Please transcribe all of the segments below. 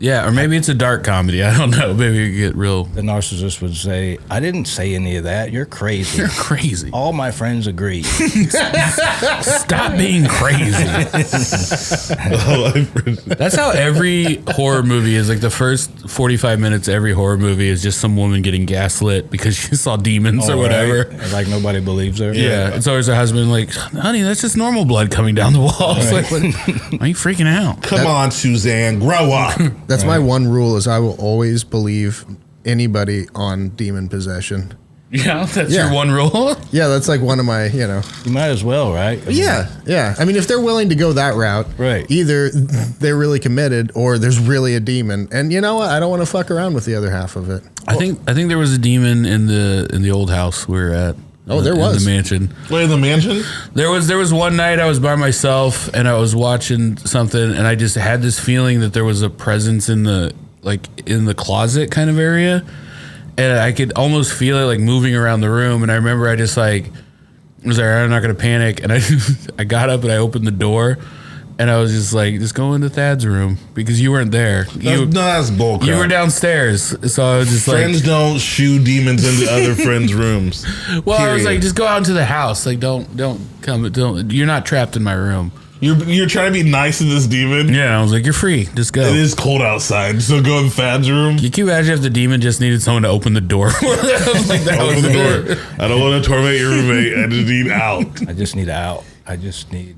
Yeah, or maybe it's a dark comedy. I don't know. Maybe you get real. The narcissist would say, I didn't say any of that. You're crazy. You're crazy. All my friends agree. Stop being crazy. That's how every horror movie is. Like the first 45 minutes of every horror movie is just some woman getting gaslit because she saw demons or whatever. Right. Like nobody believes her. Yeah. It's always her husband like, honey, that's just normal blood coming down the walls. Right. Like, why are you freaking out? Come on, Suzanne, grow up. That's my one rule is I will always believe anybody on demon possession. Yeah, that's your one rule? Yeah, that's like one of my, You might as well, right? Yeah. I mean, if they're willing to go that route, right, either they're really committed or there's really a demon. And you know what? I don't want to fuck around with the other half of it. I think there was a demon in the old house we were at. Oh, there was. In the mansion. Wait, in the mansion? There was one night I was by myself and I was watching something and I just had this feeling that there was a presence in the closet kind of area. And I could almost feel it like moving around the room. And I remember I just like, was like, I'm not going to panic. And I got up and I opened the door. And I was just like, just go into Thad's room because you weren't there. That's bullcrap. You were downstairs. So I was just friends don't shoo demons into other friends' rooms. Well, period. I was like, just go out into the house. Like, don't come. You're not trapped in my room. You're trying to be nice to this demon? Yeah, I was like, you're free. Just go. It is cold outside, so go in Thad's room. Can you imagine if the demon just needed someone to open the door? Like, open the door. I don't want to torment your roommate. I just need out. I just need out. I just need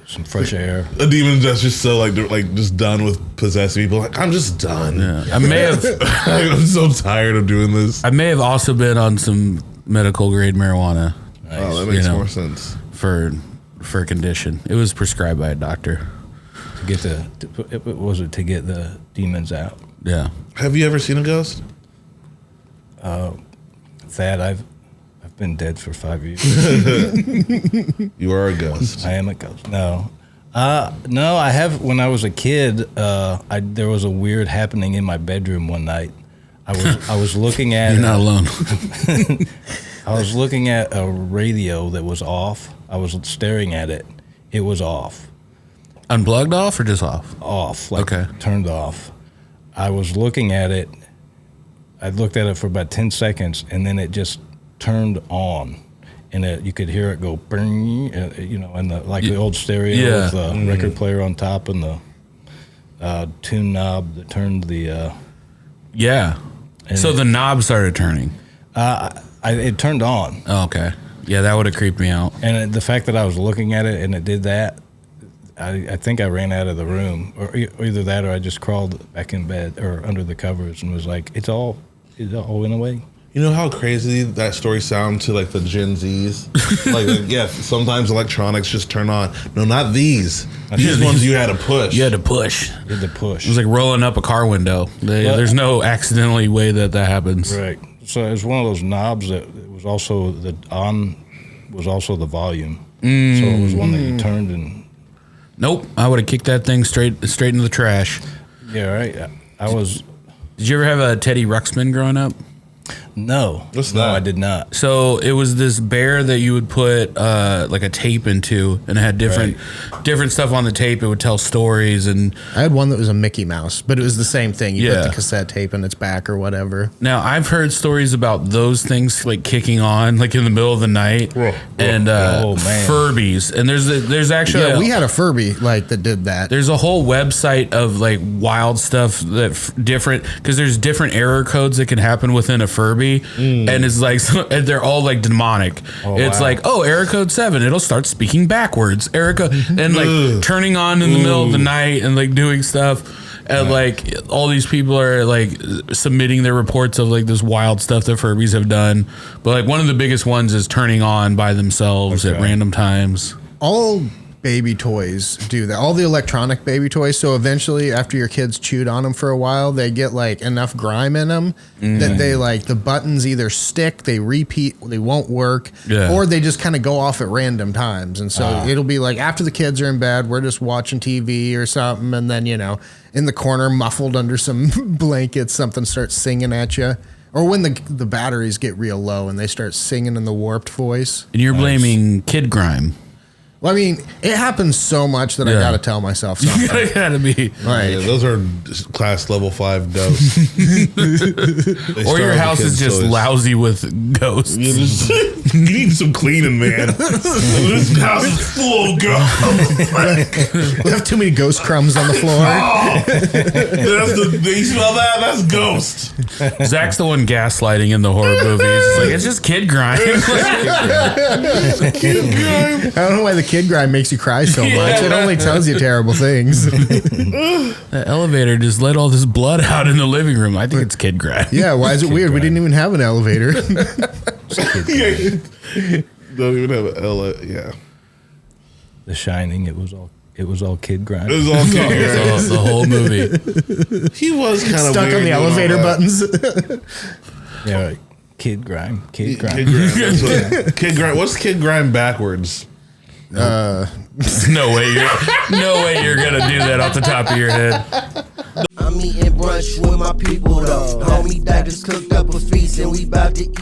some fresh air. A demon that's just so like just done with possessing people. Like, I'm just done. Yeah. I may have. I'm so tired of doing this. I may have also been on some medical grade marijuana. Nice. Oh, that makes more sense. For a condition. It was prescribed by a doctor. To get the demons out. Yeah. Have you ever seen a ghost? Thad, I've been dead for 5 years. You are a ghost. I am a ghost. No, I have. When I was a kid, there was a weird happening in my bedroom one night. I was looking at. You're not alone. I was looking at a radio that was off. I was staring at it. It was off. Unplugged off or just off? Off. Turned off. I was looking at it. I looked at it for about 10 seconds, and then it just turned on. And you could hear it go, bing, and the old stereo with the record player on top and the tune knob that turned the... So the knob started turning? It turned on. Oh, okay. Yeah, that would have creeped me out. And the fact that I was looking at it and it did that, I think I ran out of the room, or either that or I just crawled back in bed or under the covers and was like, it all went away. You know how crazy that story sounds to like the Gen Zs? Sometimes electronics just turn on. No, not these. These ones you had to push. You had to push. You had to push. It was like rolling up a car window. There's no accidentally way that happens. Right. So it was one of those knobs that was also the volume. So it was one that you turned and. Nope, I would have kicked that thing straight into the trash. Yeah, right. Did you ever have a Teddy Ruxpin growing up? No. What's that? No, I did not. So it was this bear that you would put like a tape into, and it had different stuff on the tape. It would tell stories, and I had one that was a Mickey Mouse, but it was the same thing. You put the cassette tape in its back or whatever. Now I've heard stories about those things like kicking on like in the middle of the night, and Furbies. And there's actually we had a Furby like that did that. There's a whole website of like wild stuff that different because there's different error codes that can happen within a Furby. And it's like and they're all like demonic. It's like, error code 7, it'll start speaking backwards. Error code and like turning on in the middle of the night and like doing stuff. And like all these people are like submitting their reports of like this wild stuff that Furbies have done. But like one of the biggest ones is turning on by themselves at random times. All baby toys do that. All the electronic baby toys. So eventually, after your kids chewed on them for a while, they get like enough grime in them that they like the buttons either stick, they repeat, they won't work, or they just kind of go off at random times. And so it'll be like after the kids are in bed, we're just watching TV or something, and then in the corner, muffled under some blankets, something starts singing at you. Or when the batteries get real low and they start singing in the warped voice. And you're blaming Kid Grime. Well, I mean, it happens so much that I gotta tell myself something. You gotta be. Right. Yeah, those are class level 5 ghosts. Or your house is just lousy with ghosts. You need some cleaning, man. This house is full of ghosts. We have too many ghost crumbs on the floor. You smell that? That's ghost. Zach's the one gaslighting in the horror movies. It's like, it's just kid grime. I don't know why the kid grime makes you cry so much. It only tells you terrible things. The elevator just let all this blood out in the living room. I think it's kid grime. Yeah, why is it weird? We didn't even have an elevator. Don't even have an L. Yeah. The Shining. It was all kid grime. It was all kid grime. The whole movie. He was kind of Stuck on the elevator buttons. Yeah, right. Kid grime. Kid grime. Kid grime. That's what, kid grime. What's kid grime backwards? No way you're gonna do that off the top of your head. I'm eating brunch with my people though. Homie Dad just cooked up a feast and we about to eat.